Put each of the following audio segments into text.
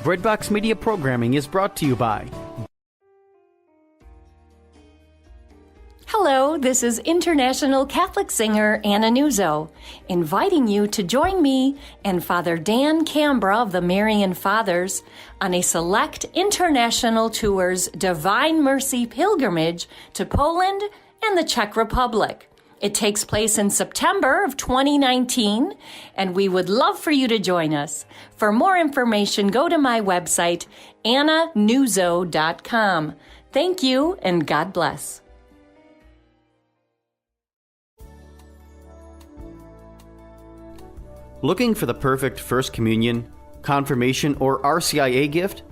Breadbox Media programming is brought to you by... Hello, this is international Catholic singer Anna Nuzzo, inviting you to join me and Father Dan Cambra of the Marian Fathers on a select international tour's Divine Mercy pilgrimage to Poland and the Czech Republic. It takes place in September of 2019, and we would love for you to join us. For more information, go to my website, annanuzzo.com. Thank you, and God bless. Looking for the perfect First Communion, Confirmation, or RCIA gift?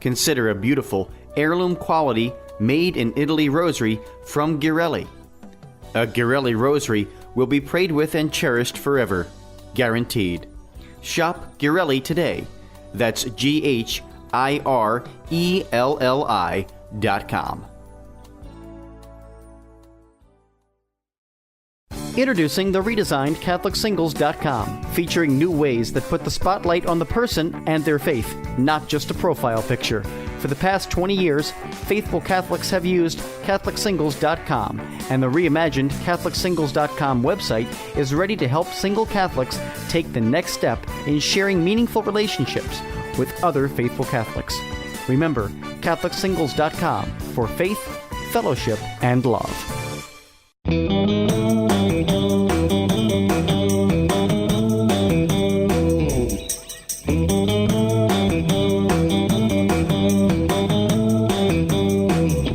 Consider a beautiful, heirloom quality, made-in-Italy rosary from Ghirelli. A Ghirelli rosary will be prayed with and cherished forever, guaranteed. Shop Ghirelli today. That's GHIRELLI.com. Introducing the redesigned CatholicSingles.com, featuring new ways that put the spotlight on the person and their faith, not just a profile picture. For the past 20 years, faithful Catholics have used CatholicSingles.com, and the reimagined CatholicSingles.com website is ready to help single Catholics take the next step in sharing meaningful relationships with other faithful Catholics. Remember, CatholicSingles.com for faith, fellowship, and love.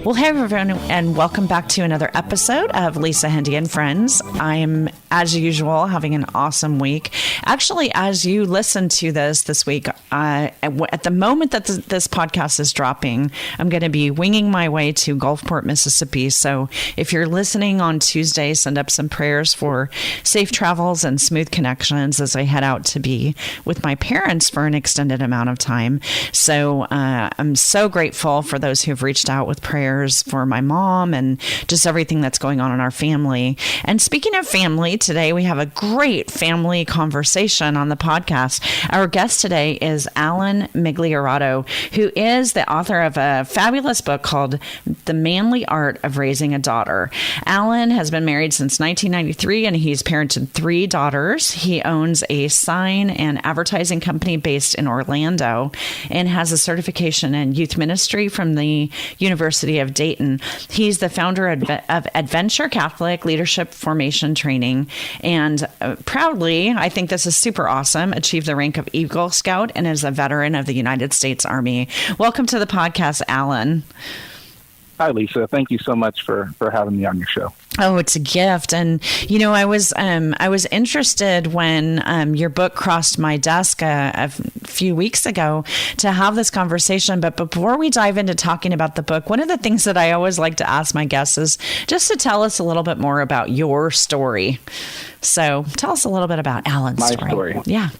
Well, hey everyone, and welcome back to another episode of Lisa, Hendey and Friends. I'm, as usual, having an awesome week. Actually, as you listen to this week, at the moment that this podcast is dropping, I'm going to be winging my way to Gulfport, Mississippi. So if you're listening on Tuesday, send up some prayers for safe travels and smooth connections as I head out to be with my parents for an extended amount of time. So I'm so grateful for those who have reached out with prayers for my mom and just everything that's going on in our family. And speaking of family, today we have a great family conversation on the podcast. Our guest today is Alan Migliorato, who is the author of a fabulous book called The Manly Art of Raising a Daughter. Alan has been married since 1993, and he's parented 3 daughters. He owns a sign and advertising company based in Orlando and has a certification in youth ministry from the University of Dayton. He's the founder of Adventure Catholic Leadership Formation Training, and proudly, I think this is super awesome, achieved the rank of Eagle Scout and is a veteran of the United States Army. Welcome to the podcast, Alan. Hi, Lisa. Thank you so much for having me on your show. Oh, it's a gift. And, you know, I was interested when your book crossed my desk a few weeks ago to have this conversation. But before we dive into talking about the book, one of the things that I always like to ask my guests is just to tell us a little bit more about your story. So tell us a little bit about Alan's story. Yeah.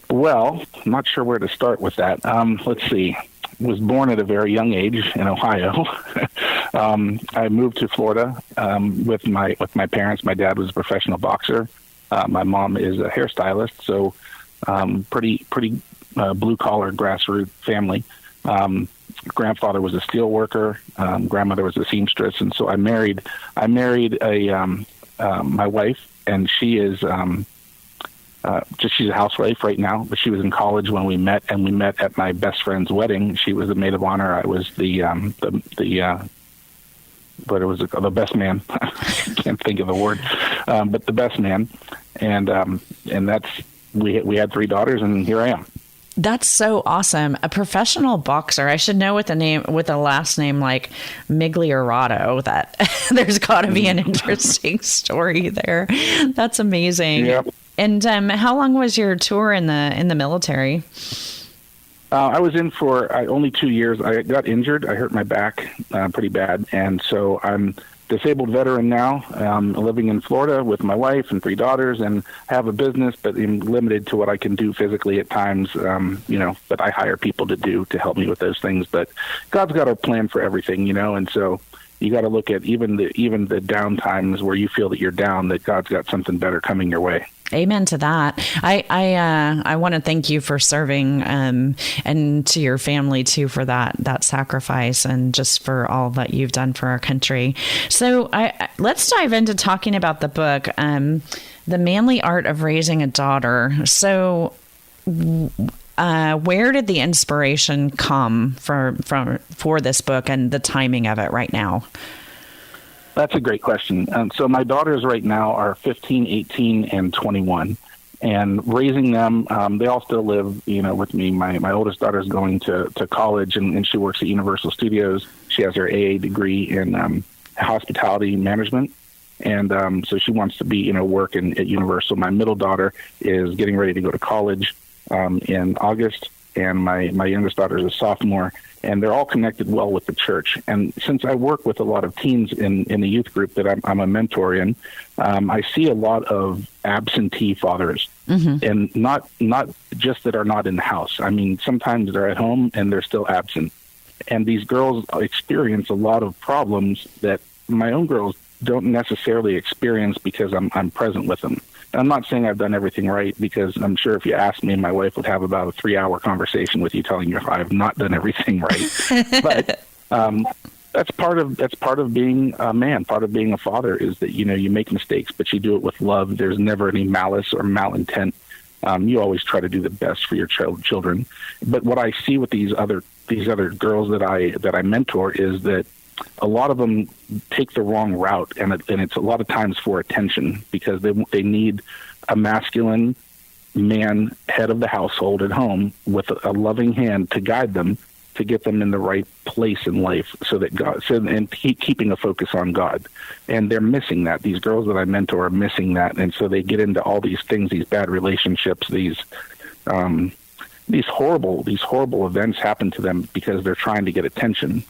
Well, I'm not sure where to start with that. Let's see. Was born at a very young age in Ohio. I moved to Florida with my parents. My dad was a professional boxer. My mom is a hairstylist, so pretty blue collar grassroots family. Grandfather was a steel worker. Grandmother was a seamstress, and so I married my wife, and she is. She's a housewife right now, but she was in college when we met, and we met at my best friend's wedding. She was the maid of honor. I was the best man. I can't think of the word, but the best man. And that's, we had 3 daughters, and here I am. That's so awesome. A professional boxer. I should know with a last name like Migliorato, that there's got to be an interesting story there. That's amazing. Yeah. And how long was your tour in the military? I was in for only 2 years. I got injured. I hurt my back pretty bad, and so I'm disabled veteran now. Living in Florida with my wife and 3 daughters, and have a business, but I'm limited to what I can do physically at times. But I hire people to help me with those things. But God's got a plan for everything, and so you got to look at even the down times where you feel that you're down, that God's got something better coming your way. Amen to that. I want to thank you for serving, and to your family too for that sacrifice, and just for all that you've done for our country. So let's dive into talking about the book, The Manly Art of Raising a Daughter. So where did the inspiration come for this book and the timing of it right now? That's a great question. So my daughters right now are 15, 18, and 21. And raising them, they all still live, with me. My oldest daughter is going to college, and she works at Universal Studios. She has her AA degree in hospitality management. And so she wants to be, work at Universal. My middle daughter is getting ready to go to college in August, and my youngest daughter is a sophomore. And they're all connected well with the church. And since I work with a lot of teens in the youth group that I'm a mentor in, I see a lot of absentee fathers, and not just that are not in the house. I mean, sometimes they're at home and they're still absent. And these girls experience a lot of problems that my own girls don't necessarily experience because I'm present with them. And I'm not saying I've done everything right, because I'm sure if you asked me, my wife would have about a 3-hour conversation with you telling you if I have not done everything right. But that's part of being a man. Part of being a father is that, you make mistakes, but you do it with love. There's never any malice or malintent. You always try to do the best for your children. But what I see with these other girls that I mentor is that a lot of them take the wrong route, and it's a lot of times for attention, because they need a masculine man, head of the household at home, with a loving hand to guide them, to get them in the right place in life, so that and keeping a focus on God. And they're missing that. These girls that I mentor are missing that, and so they get into all these things, these bad relationships, these horrible events happen to them because they're trying to get attention.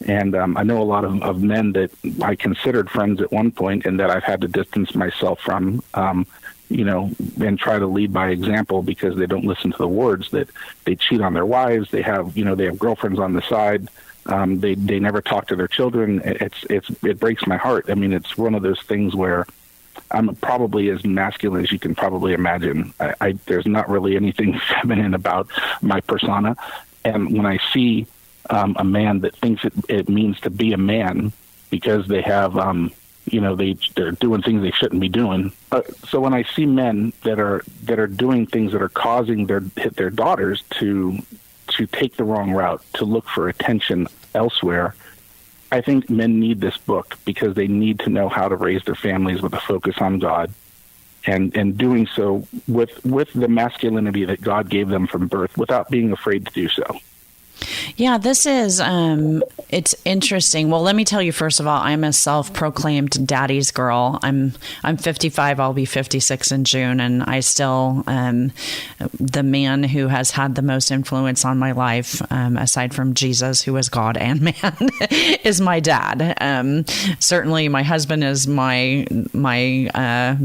And I know a lot of men that I considered friends at one point, and that I've had to distance myself from, and try to lead by example, because they don't listen to the words, that they cheat on their wives. They have girlfriends on the side. They never talk to their children. It breaks my heart. I mean, it's one of those things where I'm probably as masculine as you can probably imagine. There's not really anything feminine about my persona. And when I see a man that thinks it means to be a man because they have, they're doing things they shouldn't be doing. So when I see men that are doing things that are causing their daughters to take the wrong route, to look for attention elsewhere, I think men need this book, because they need to know how to raise their families with a focus on God, and doing so with the masculinity that God gave them from birth, without being afraid to do so. Yeah, this is, it's interesting. Well, let me tell you, first of all, I'm a self-proclaimed daddy's girl. I'm 55. I'll be 56 in June. And I still, the man who has had the most influence on my life, aside from Jesus, who is God and man, is my dad. Certainly my husband is my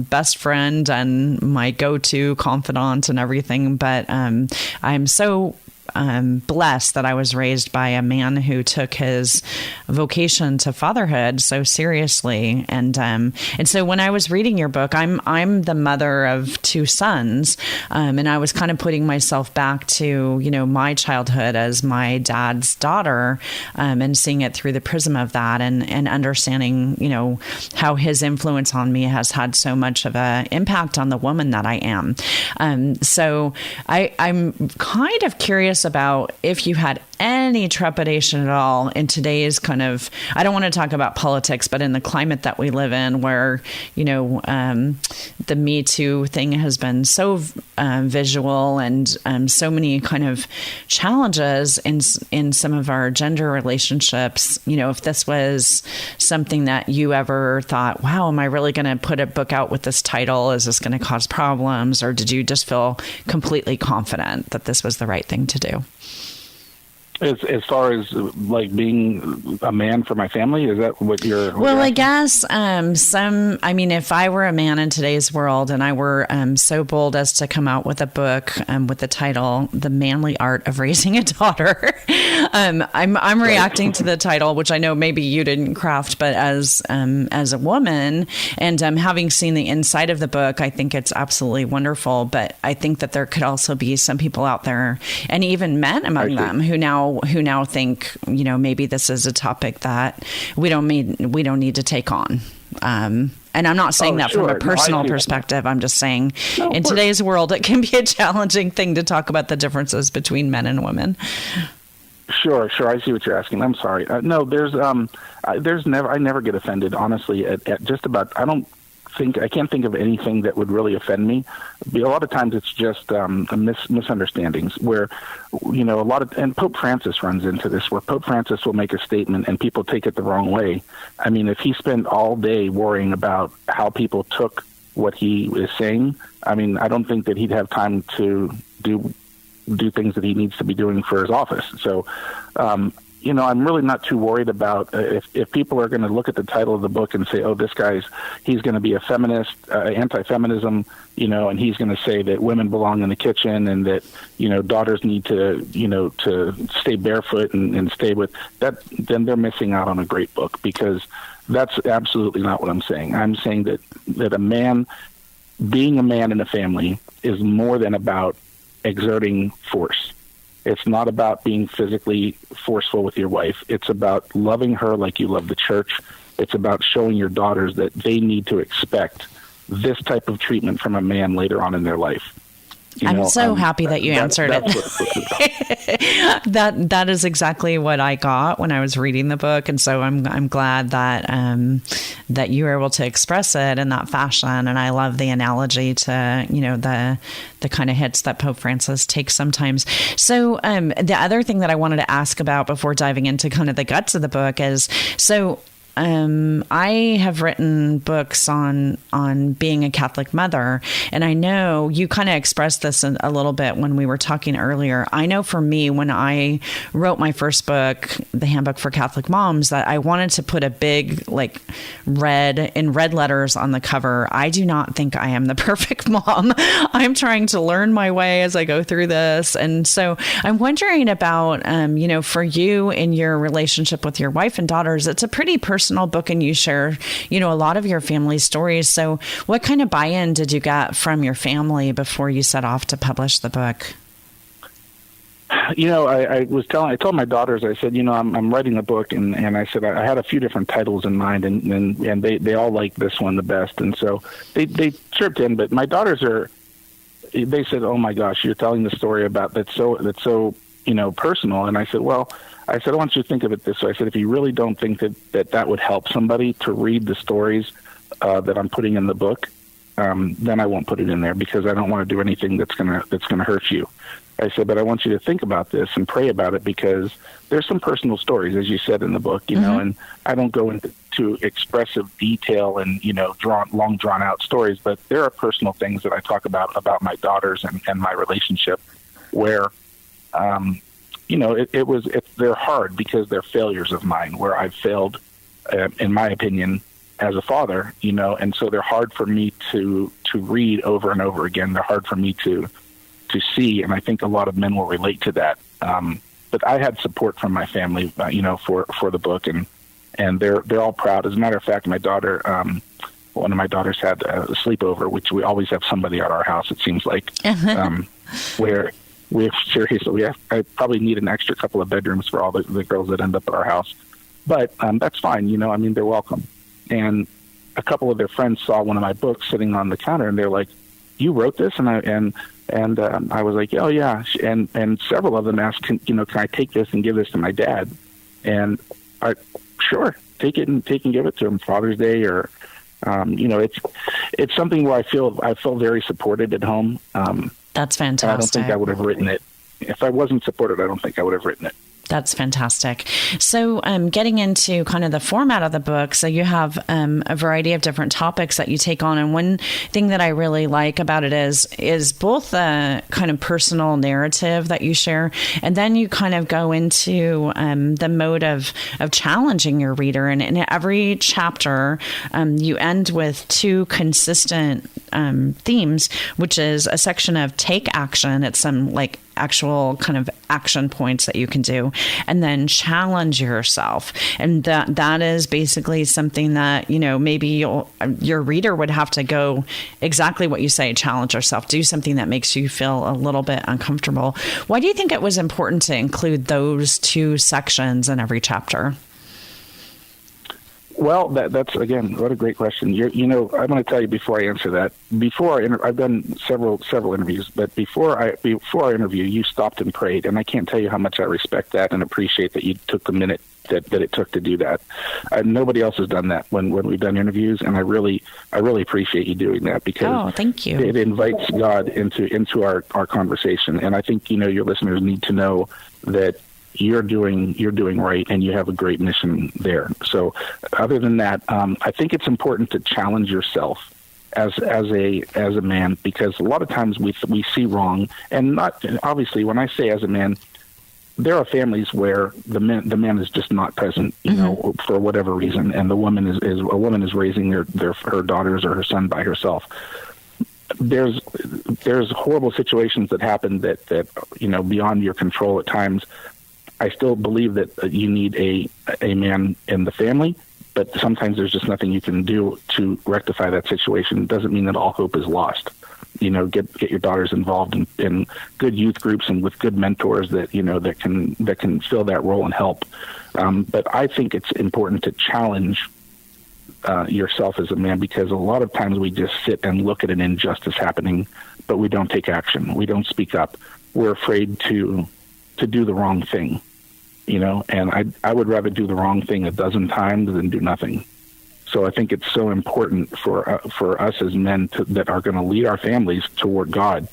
best friend and my go-to confidant and everything. But, I'm so blessed that I was raised by a man who took his vocation to fatherhood so seriously. And so when I was reading your book, I'm the mother of 2 sons. And I was kind of putting myself back to, my childhood as my dad's daughter, and seeing it through the prism of that, and understanding, how his influence on me has had so much of an impact on the woman that I am. So I'm kind of curious about if you had any trepidation at all in today's kind of, I don't want to talk about politics, but in the climate that we live in, where, the Me Too thing has been so visual, and so many kind of challenges in some of our gender relationships. If this was something that you ever thought, wow, am I really going to put a book out with this title? Is this going to cause problems? Or did you just feel completely confident that this was the right thing to do? As far as like being a man for my family, is that what you're? Well, I guess if I were a man in today's world and I were so bold as to come out with a book with the title "The Manly Art of Raising a Daughter," I'm reacting to the title, which I know maybe you didn't craft, but as a woman and having seen the inside of the book, I think it's absolutely wonderful. But I think that there could also be some people out there, and even men among them, who now think, maybe this is a topic that we don't need to take on. And I'm not saying that from a personal perspective. I'm just saying in today's world, it can be a challenging thing to talk about the differences between men and women. Sure. I see what you're asking. I'm sorry. No, I never get offended, honestly, at just about, I can't think of anything that would really offend me. A lot of times it's just misunderstandings where, and Pope Francis runs into this, where Pope Francis will make a statement and people take it the wrong way. I mean, if he spent all day worrying about how people took what he is saying, I mean, I don't think that he'd have time to do things that he needs to be doing for his office. So, I'm really not too worried about if people are going to look at the title of the book and say, oh, he's going to be a feminist, anti-feminism, and he's going to say that women belong in the kitchen and that, daughters need to, to stay barefoot and stay with that, then they're missing out on a great book, because that's absolutely not what I'm saying. I'm saying that a man, being a man in a family, is more than about exerting force. It's not about being physically forceful with your wife. It's about loving her like you love the church. It's about showing your daughters that they need to expect this type of treatment from a man later on in their life. I'm so happy that you answered it. That is exactly what I got when I was reading the book, and so I'm glad that that you were able to express it in that fashion. And I love the analogy to the kind of hits that Pope Francis takes sometimes. So the other thing that I wanted to ask about before diving into kind of the guts of the book is I have written books on being a Catholic mother, and I know you kind of expressed this a little bit when we were talking earlier. I know for me, when I wrote my first book, The Handbook for Catholic Moms, that I wanted to put a big red letters on the cover. I do not think I am the perfect mom. I'm trying to learn my way as I go through this, and so I'm wondering about for you in your relationship with your wife and daughters. It's a pretty personal book, and you share, a lot of your family stories. So what kind of buy-in did you get from your family before you set off to publish the book? I told my daughters, I said, I'm writing a book, and I said, I had a few different titles in mind, and they all liked this one the best. And so they chirped in, but my daughters they said, oh my gosh, you're telling the story about that's so personal. And I said, I want you to think of it this way. I said, if you really don't think that would help somebody to read the stories that I'm putting in the book, then I won't put it in there, because I don't want to do anything that's gonna hurt you. I said, but I want you to think about this and pray about it, because there's some personal stories, as you said in the book, and I don't go into expressive detail and long drawn out stories, but there are personal things that I talk about my daughters and my relationship, where they're hard because they're failures of mine, where I've failed, in my opinion, as a father, and so they're hard for me to read over and over again. They're hard for me to see, and I think a lot of men will relate to that. But I had support from my family, for the book, and they're all proud. As a matter of fact, my daughter, one of my daughters had a sleepover, which we always have somebody at our house, it seems like, where I probably need an extra couple of bedrooms for all the girls that end up at our house. But that's fine, they're welcome. And a couple of their friends saw one of my books sitting on the counter, and they're like, you wrote this? And I was like, oh yeah. And several of them asked, can I take this and give this to my dad? And sure, take it and give it to him Father's Day, or it's something where I feel very supported at home. That's fantastic. I don't think I would have written it. If I wasn't supported, I don't think I would have written it. That's fantastic. So getting into kind of the format of the book, so you have a variety of different topics that you take on. And one thing that I really like about it is both the kind of personal narrative that you share, and then you kind of go into the mode of challenging your reader. And in every chapter, you end with two consistent themes, which is a section of take action. It's some like actual kind of action points that you can do, and then challenge yourself. And that is basically something that, maybe your reader would have to go exactly what you say, challenge yourself, do something that makes you feel a little bit uncomfortable. Why do you think it was important to include those two sections in every chapter? Well, that's again, what a great question. I'm going to tell you before I answer that. I've done several interviews, but before I interview, you stopped and prayed, and I can't tell you how much I respect that and appreciate that you took the minute that it took to do that. Nobody else has done that when we've done interviews, and I really appreciate you doing that, because thank you. It invites God into our conversation, and I think your listeners need to know that you're doing right, and you have a great mission there. So other than that, I think it's important to challenge yourself as a man, because a lot of times we see wrong, and not obviously when I say as a man, there are families where the man is just not present, for whatever reason, and the woman is raising her daughters or her son by herself. There's horrible situations that happen that beyond your control at times. I still believe that you need a man in the family, but sometimes there's just nothing you can do to rectify that situation. It doesn't mean that all hope is lost. Get your daughters involved in good youth groups and with good mentors that can fill that role and help. But I think it's important to challenge yourself as a man, because a lot of times we just sit and look at an injustice happening, but we don't take action. We don't speak up. We're afraid to do the wrong thing, and I would rather do the wrong thing a dozen times than do nothing. So I think it's so important for us as men that are going to lead our families toward God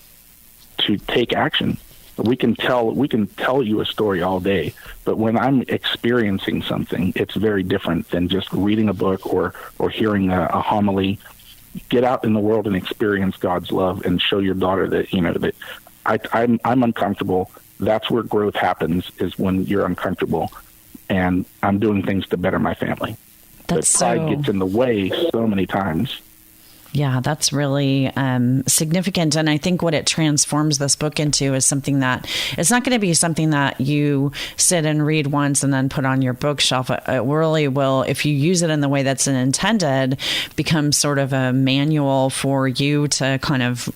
to take action. We can tell you a story all day, but when I'm experiencing something, it's very different than just reading a book or hearing a homily. Get out in the world and experience God's love, and show your daughter that that I'm uncomfortable. That's where growth happens, is when you're uncomfortable, and I'm doing things to better my family. But pride gets in the way so many times. Yeah, that's really significant. And I think what it transforms this book into is something that it's not going to be something that you sit and read once and then put on your bookshelf. It really will, if you use it in the way that's intended, become sort of a manual for you to kind of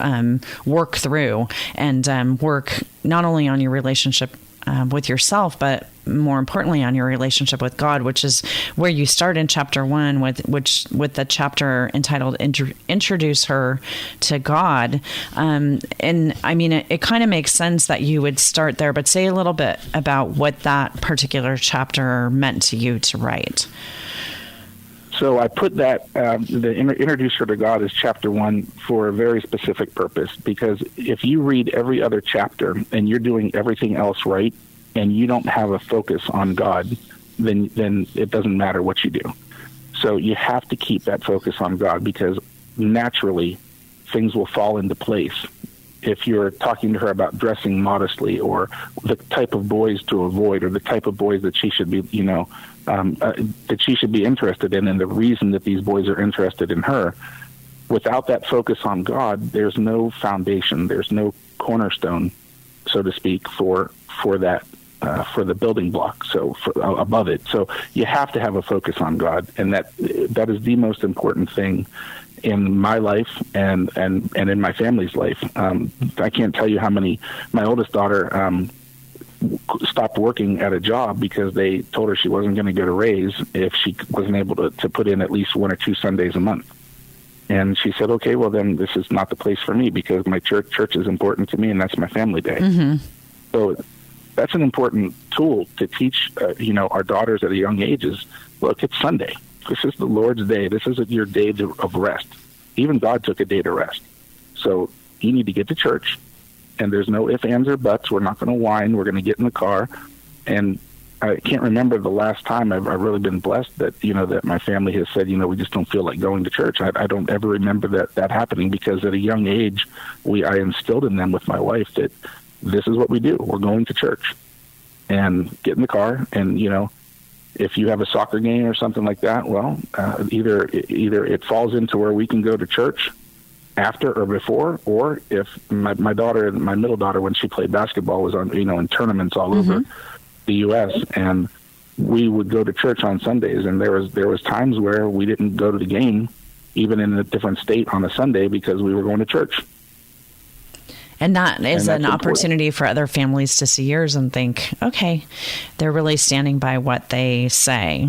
work through and work not only on your relationship with yourself, but more importantly on your relationship with God, which is where you start in chapter 1 with the chapter entitled Introduce Her to God. And I mean, it kind of makes sense that you would start there, but say a little bit about what that particular chapter meant to you to write. So I put that, the Introduce Her to God is chapter 1 for a very specific purpose, because if you read every other chapter and you're doing everything else right, and you don't have a focus on God, then it doesn't matter what you do. So you have to keep that focus on God, because naturally things will fall into place. If you're talking to her about dressing modestly, or the type of boys to avoid, or the type of boys that she should be, that she should be interested in, and the reason that these boys are interested in her, without that focus on God, there's no foundation, there's no cornerstone, so to speak, for that. For the building block, so above it. So you have to have a focus on God, and that is the most important thing in my life and in my family's life. I can't tell you how many. My oldest daughter stopped working at a job because they told her she wasn't going to get a raise if she wasn't able to put in at least 1 or 2 Sundays a month. And she said, "Okay, well then this is not the place for me, because my church is important to me, and that's my family day." Mm-hmm. So that's an important tool to teach, our daughters at a young age is, look, it's Sunday. This is the Lord's day. This is your day of rest. Even God took a day to rest. So you need to get to church, and there's no ifs, ands, or buts. We're not going to whine. We're going to get in the car, And I can't remember the last time I've really been blessed that, that my family has said, we just don't feel like going to church. I don't ever remember that happening, because at a young age, I instilled in them with my wife that this is what we do. We're going to church, and get in the car. And, if you have a soccer game or something like that, well, either it falls into where we can go to church after or before, or if my daughter, my middle daughter, when she played basketball, was on, in tournaments all over the U.S., and we would go to church on Sundays. And there was times where we didn't go to the game, even in a different state on a Sunday, because we were going to church. And that is an opportunity for other families to see yours and think, okay, they're really standing by what they say.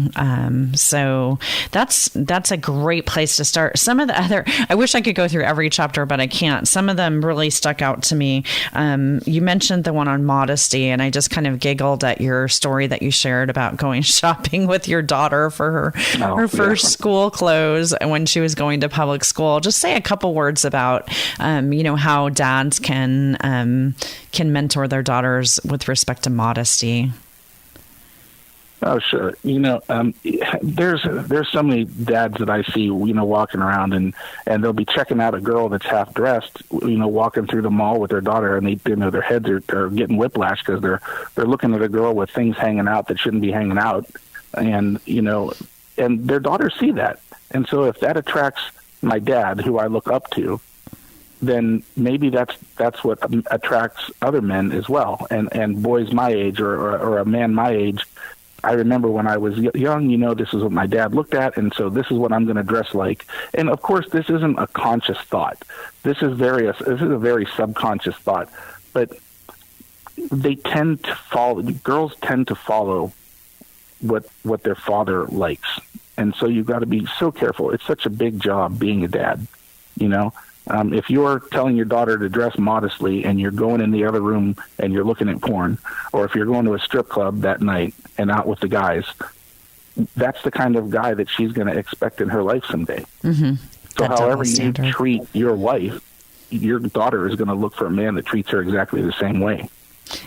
So that's a great place to start. Some of the other, I wish I could go through every chapter, but I can't. Some of them really stuck out to me. You mentioned the one on modesty, and I just kind of giggled at your story that you shared about going shopping with your daughter for her first school clothes when she was going to public school. Just say a couple words about, how dads can mentor their daughters with respect to modesty. Oh, sure. There's so many dads that I see, walking around and they'll be checking out a girl that's half dressed, walking through the mall with their daughter, and their heads are getting whiplash because they're looking at a girl with things hanging out that shouldn't be hanging out, and and their daughters see that, and so if that attracts my dad, who I look up to, then maybe that's what attracts other men as well, and boys my age or a man my age. I remember when I was young, this is what my dad looked at, and so this is what I'm going to dress like. And of course, this isn't a conscious thought. This is a very subconscious thought. But they tend to follow. Girls tend to follow what their father likes, and so you've got to be so careful. It's such a big job being a dad, If you're telling your daughter to dress modestly and you're going in the other room and you're looking at porn, or if you're going to a strip club that night and out with the guys, that's the kind of guy that she's going to expect in her life someday. Mm-hmm. So however you treat your wife, your daughter is going to look for a man that treats her exactly the same way.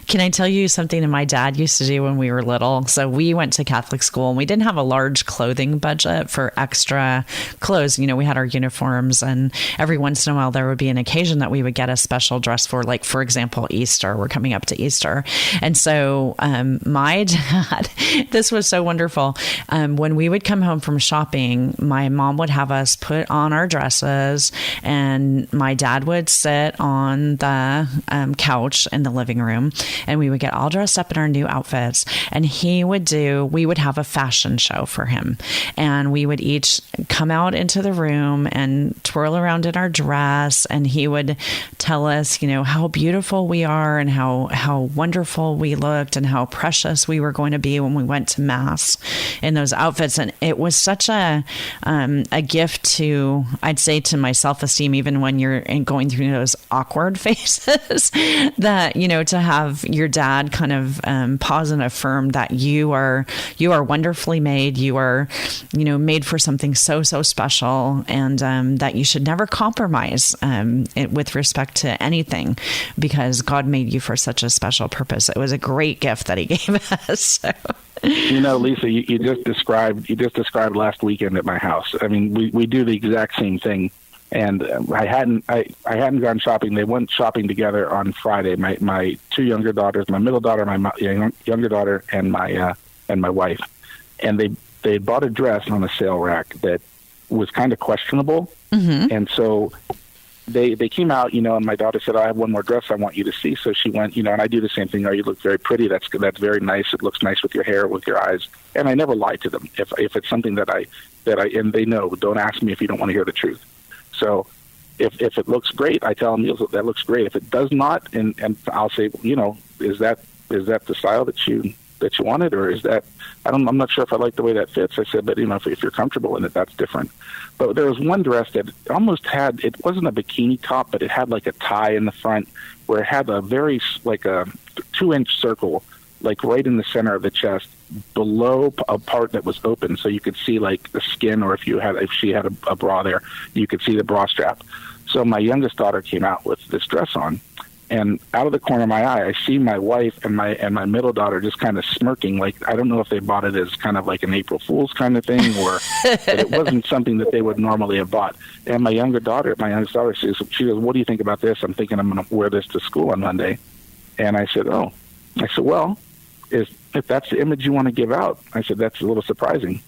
Can I tell you something that my dad used to do when we were little? So we went to Catholic school, and we didn't have a large clothing budget for extra clothes. We had our uniforms, and every once in a while there would be an occasion that we would get a special dress for, like, for example, Easter. We're coming up to Easter. And so my dad, this was so wonderful. When we would come home from shopping, my mom would have us put on our dresses, and my dad would sit on the couch in the living room, and we would get all dressed up in our new outfits, and we would have a fashion show for him, and we would each come out into the room and twirl around in our dress, and he would tell us, how beautiful we are and how wonderful we looked and how precious we were going to be when we went to mass in those outfits. And it was such a gift to, I'd say, to my self-esteem, even when you're going through those awkward phases, that, to have your dad kind of pause and affirm that you are wonderfully made. You are, made for something so special, and that you should never compromise with respect to anything, because God made you for such a special purpose. It was a great gift that He gave us. So. Lisa, you just described last weekend at my house. I mean, we do the exact same thing. And I hadn't gone shopping. They went shopping together on Friday. My two younger daughters, my middle daughter, my younger daughter, and my wife. And they bought a dress on a sale rack that was kind of questionable. Mm-hmm. And so they came out, and my daughter said, "I have one more dress I want you to see." So she went, and I do the same thing. "Oh, you look very pretty. That's very nice. It looks nice with your hair, with your eyes." And I never lie to them if it's something that I and they know. Don't ask me if you don't want to hear the truth. So if it looks great, I tell them, that looks great. If it does not, and I'll say, is that the style that you wanted, or is that, I'm not sure if I like the way that fits. I said, but if you're comfortable in it, that's different. But there was one dress that almost had, it wasn't a bikini top, but it had like a tie in the front where it had a very, like a 2-inch circle, like right in the center of the chest, below a part that was open, so you could see like the skin, or if she had a bra there, you could see the bra strap. So my youngest daughter came out with this dress on, And out of the corner of my eye, I see my wife and my middle daughter just kind of smirking. Like, I don't know if they bought it as kind of like an April Fool's kind of thing, or but it wasn't something that they would normally have bought. And my youngest daughter, she goes, "What do you think about this? I'm thinking I'm going to wear this to school on Monday." And I said, well, if that's the image you want to give out, I said, that's a little surprising.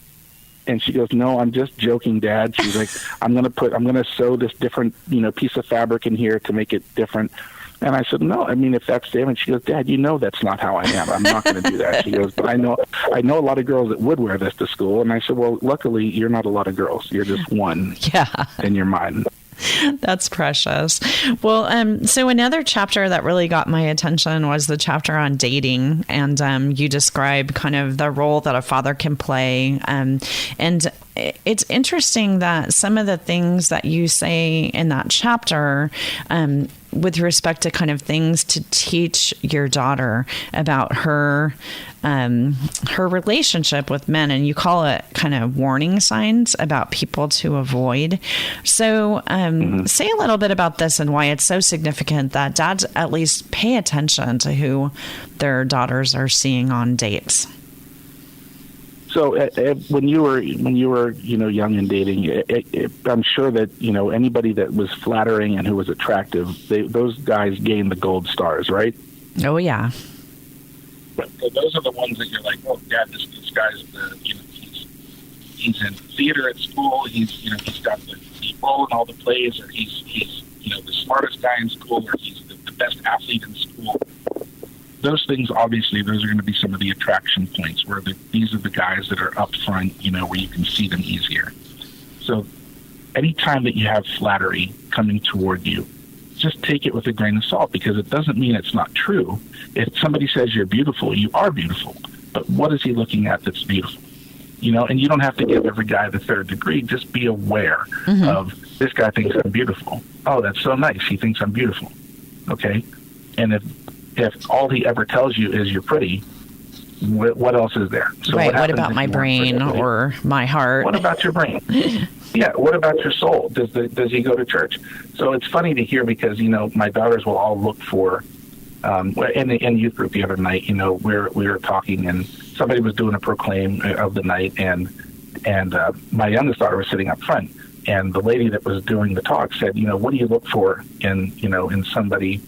And she goes, "No, I'm just joking, Dad." She's like, I'm going to sew this different, piece of fabric in here to make it different. And I said, "No, I mean, if that's the image." She goes, "Dad, that's not how I am. I'm not going to do that." She goes, "But I know a lot of girls that would wear this to school." And I said, "Well, luckily, you're not a lot of girls. You're just one in your mind." That's precious. Well, so another chapter that really got my attention was the chapter on dating. And you describe kind of the role that a father can play. And it's interesting that some of the things that you say in that chapter, with respect to kind of things to teach your daughter about her relationship with men, and you call it kind of warning signs about people to avoid. So say a little bit about this and why it's so significant that dads at least pay attention to who their daughters are seeing on dates. So when you were young and dating, I'm sure that anybody that was flattering and who was attractive, those guys gained the gold stars, right? Oh yeah. But those are the ones that you're like, "Oh, Dad, this guy's he's in theater at school. He's got the role in all the plays, or he's the smartest guy in school, or he's the best athlete in school." Those things, obviously, those are going to be some of the attraction points where these are the guys that are up front, where you can see them easier. So anytime that you have flattery coming toward you, just take it with a grain of salt, because it doesn't mean it's not true. If somebody says you're beautiful, you are beautiful. But what is he looking at that's beautiful? And you don't have to give every guy the third degree. Just be aware of, this guy thinks I'm beautiful. Oh, that's so nice. He thinks I'm beautiful. Okay? And if all he ever tells you is you're pretty, what else is there? So right. What about my brain or my heart? What about your brain? Yeah. What about your soul? Does he go to church? So it's funny to hear, because my daughters will all look for. In youth group the other night, we were talking, and somebody was doing a proclaim of the night, and my youngest daughter was sitting up front, and the lady that was doing the talk said, "What do you look for in somebody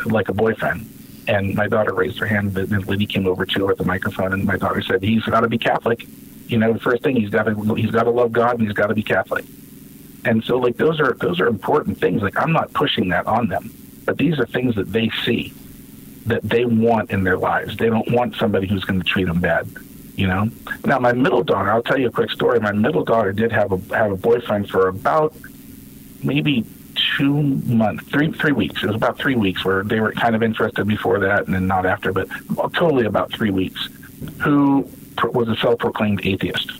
like a boyfriend?" And my daughter raised her hand. The lady came over to her with the microphone, and my daughter said, "He's got to be Catholic. The first thing, he's got to love God, and he's got to be Catholic." And so, like, those are important things. Like, I'm not pushing that on them, but these are things that they see, that they want in their lives. They don't want somebody who's going to treat them bad. Now, my middle daughter, I'll tell you a quick story. My middle daughter did have a boyfriend for about maybe 2 months, 3 weeks. It was about 3 weeks where they were kind of interested before that, and then not after, but totally about 3 weeks, who was a self-proclaimed atheist,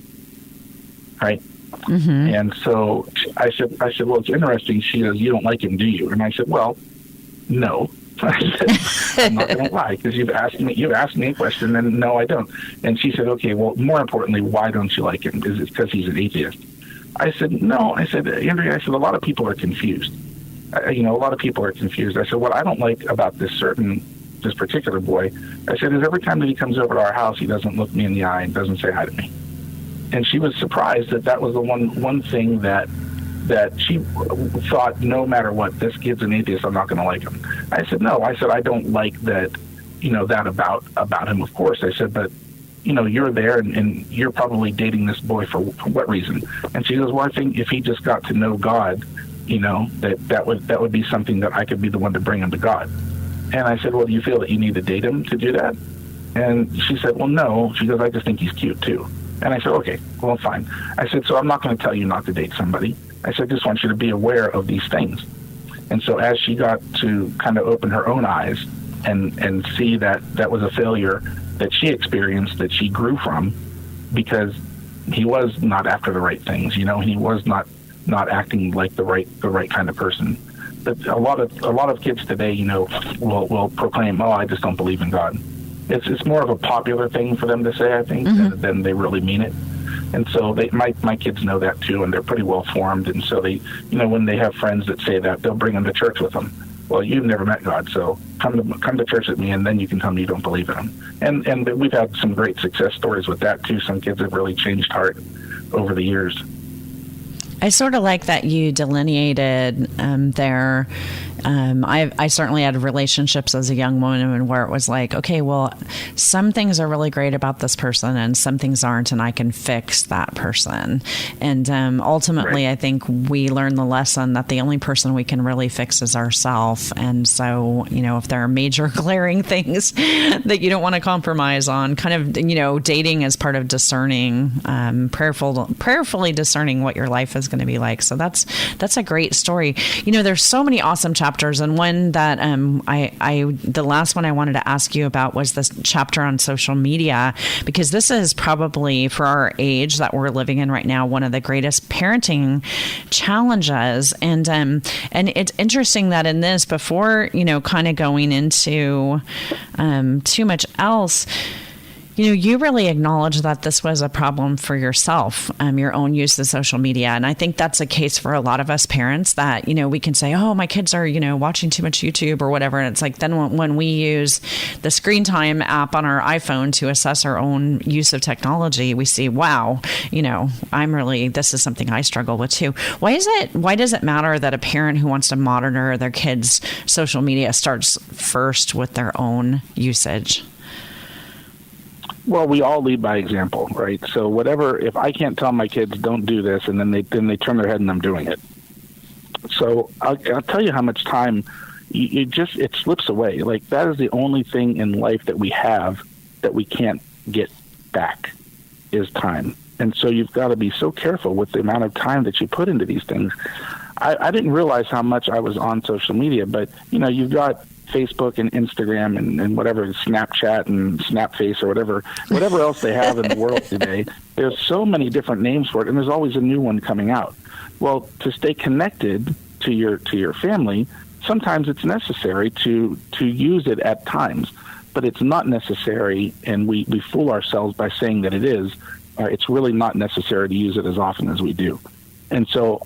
right? Mm-hmm. And so I said, "Well, it's interesting." She goes, "You don't like him, do you?" And I said, "Well, no." I said, "I'm not going to lie, because you've asked me a question, and no, I don't." And she said, "Okay, well, more importantly, why don't you like him? Is it because he's an atheist?" I said, "No." I said, "Andrea," I said, "a lot of people are confused. A lot of people are confused." I said, "What I don't like about this particular boy," I said, "is every time that he comes over to our house, he doesn't look me in the eye and doesn't say hi to me." And she was surprised that was the one thing that she thought, no matter what, this kid's an atheist, I'm not going to like him. I said, "No." I said, "I don't like that, that about him, of course." I said, "But, you're there, and you're probably dating this boy for what reason?" And she goes, "Well, I think if he just got to know God, that would be something that I could be the one to bring him to God." And I said, "Well, do you feel that you need to date him to do that?" And she said, "Well, no." She goes, "I just think he's cute too." And I said, "Okay, well, fine." I said, "So I'm not going to tell you not to date somebody. I said, just want you to be aware of these things." And so as she got to kind of open her own eyes and see that was a failure that she experienced, that she grew from, because he was not after the right things, he was not acting like the right kind of person. But a lot of kids today, will proclaim, "Oh, I just don't believe in God." It's more of a popular thing for them to say, I think, than they really mean it. And so my kids know that too, and they're pretty well formed. And so they, when they have friends that say that, they'll bring them to church with them. well, you've never met God, so come to church with me, and then you can tell me you don't believe in him. And we've had some great success stories with that too. Some kids have really changed heart over the years. I sort of like that you delineated there. I certainly had relationships as a young woman where it was like, okay, well, some things are really great about this person and some things aren't, and I can fix that person. And ultimately, right. I think we learn the lesson that the only person we can really fix is ourselves. And so, if there are major glaring things that you don't want to compromise on, kind of, dating is part of discerning, prayerfully discerning what your life is going to be like. So that's a great story. There's so many awesome chapters, and one that the last one I wanted to ask you about was this chapter on social media, because this is probably, for our age that we're living in right now, one of the greatest parenting challenges. And it's interesting that in this, before kind of going into too much else, you really acknowledge that this was a problem for yourself, your own use of social media. And I think that's a case for a lot of us parents that, we can say, oh, my kids are, watching too much YouTube or whatever. And it's like, then when we use the screen time app on our iPhone to assess our own use of technology, we see, wow, this is something I struggle with too. Why does it matter that a parent who wants to monitor their kids' social media starts first with their own usage? Well, we all lead by example, right? So if I can't tell my kids don't do this, and then they turn their head and I'm doing it. So I'll tell you how much time it slips away. Like, that is the only thing in life that we have that we can't get back is time. And so you've got to be so careful with the amount of time that you put into these things. I didn't realize how much I was on social media, but you've got Facebook and Instagram and whatever, Snapchat and Snapface or whatever else they have in the world today. There's so many different names for it, and there's always a new one coming out. Well, to stay connected to your family, sometimes it's necessary to use it at times, but it's not necessary, and we fool ourselves by saying that it is. It's really not necessary to use it as often as we do. And so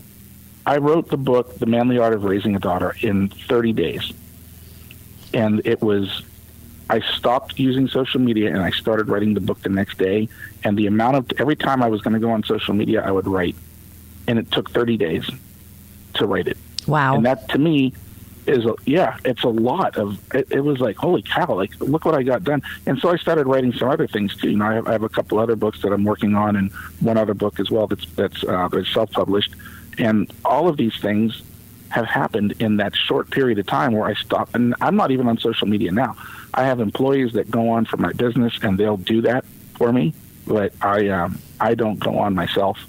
I wrote the book, The Manly Art of Raising a Daughter, in 30 days. And I stopped using social media and I started writing the book the next day. And the amount of, every time I was going to go on social media, I would write. And it took 30 days to write it. Wow. And that, to me, it's a lot of, it was like, holy cow, like, look what I got done. And so I started writing some other things too. I have a couple other books that I'm working on, and one other book as well that's self-published. And all of these things have happened in that short period of time where I stopped. And I'm not even on social media now. I have employees that go on for my business, and they'll do that for me, but I don't go on myself.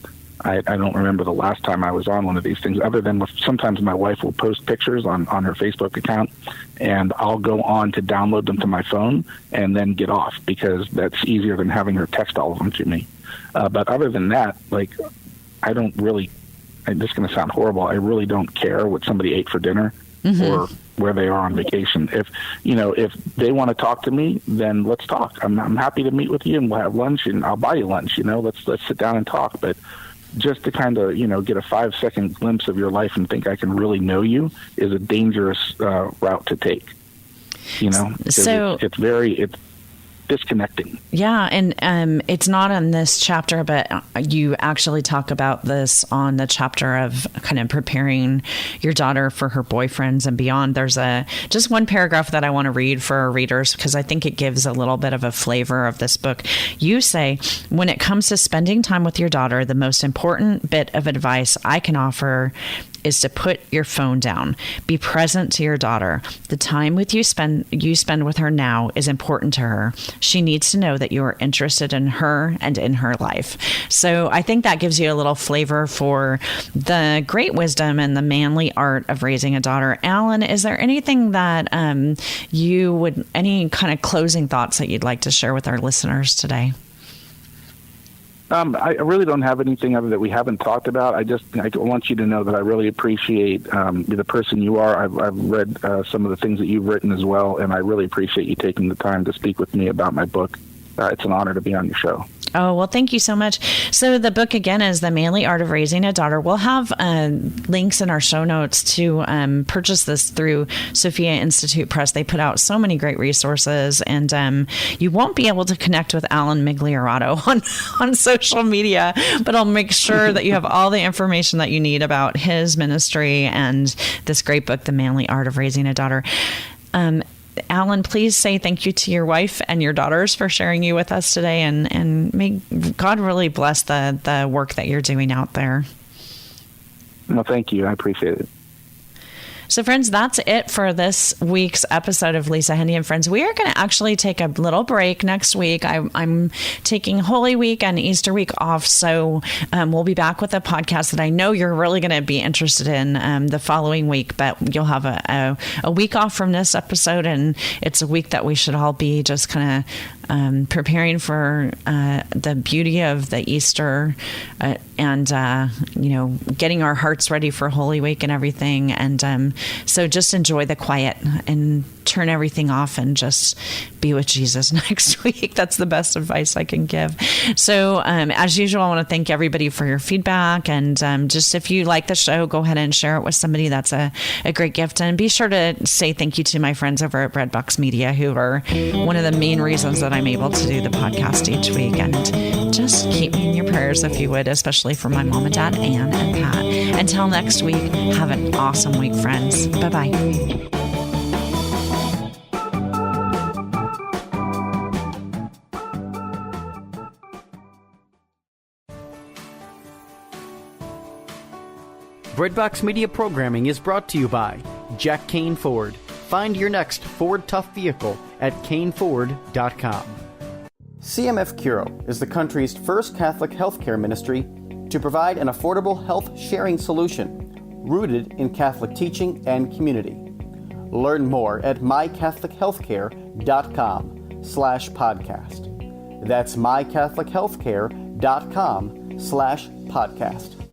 I don't remember the last time I was on one of these things, other than sometimes my wife will post pictures on her Facebook account, and I'll go on to download them to my phone and then get off, because that's easier than having her text all of them to me. But other than that, like, I don't really, and this is going to sound horrible, I really don't care what somebody ate for dinner or where they are on vacation. If they want to talk to me, then let's talk. I'm happy to meet with you, and we'll have lunch, and I'll buy you lunch. Let's sit down and talk. But just to kind of get a 5-second glimpse of your life and think I can really know you is a dangerous route to take. So it's disconnecting. Yeah, and it's not on this chapter, but you actually talk about this on the chapter of kind of preparing your daughter for her boyfriends and beyond. There's just one paragraph that I want to read for our readers, because I think it gives a little bit of a flavor of this book. You say, when it comes to spending time with your daughter, the most important bit of advice I can offer is to put your phone down. Be present to your daughter. The time you spend with her now is important to her. She needs to know that you are interested in her and in her life. So I think that gives you a little flavor for the great wisdom and the manly art of raising a daughter. Alan, is there anything that any kind of closing thoughts that you'd like to share with our listeners today? I really don't have anything other that we haven't talked about. I want you to know that I really appreciate the person you are. I've read some of the things that you've written as well, and I really appreciate you taking the time to speak with me about my book. It's an honor to be on your show. Oh, well, thank you so much. So the book, again, is The Manly Art of Raising a Daughter. We'll have links in our show notes to purchase this through Sophia Institute Press. They put out so many great resources, and you won't be able to connect with Alan Migliorato on social media, but I'll make sure that you have all the information that you need about his ministry and this great book, The Manly Art of Raising a Daughter. Alan, please say thank you to your wife and your daughters for sharing you with us today, and may God really bless the work that you're doing out there. Well, thank you. I appreciate it. So, friends, that's it for this week's episode of Lisa, Hendey and Friends. We are going to actually take a little break next week. I'm taking Holy Week and Easter week off, so we'll be back with a podcast that I know you're really going to be interested in the following week, but you'll have a week off from this episode, and it's a week that we should all be just kind of preparing for the beauty of the Easter and getting our hearts ready for Holy Week and everything. And so just enjoy the quiet and turn everything off and just be with Jesus next week. That's the best advice I can give. So as usual, I want to thank everybody for your feedback. And just if you like the show, go ahead and share it with somebody. That's a great gift. And be sure to say thank you to my friends over at Breadbox Media, who are one of the main reasons that I'm able to do the podcast each week. And just keep me in your prayers if you would, especially for my mom and dad, Ann and Pat. Until next week, have an awesome week, friends. Bye-bye. Breadbox Media programming is brought to you by Jack Kane Ford. Find your next Ford Tough vehicle at caneford.com. CMF Curo is the country's first Catholic healthcare ministry to provide an affordable health sharing solution rooted in Catholic teaching and community. Learn more at mycatholichealthcare.com/podcast. That's mycatholichealthcare.com/podcast.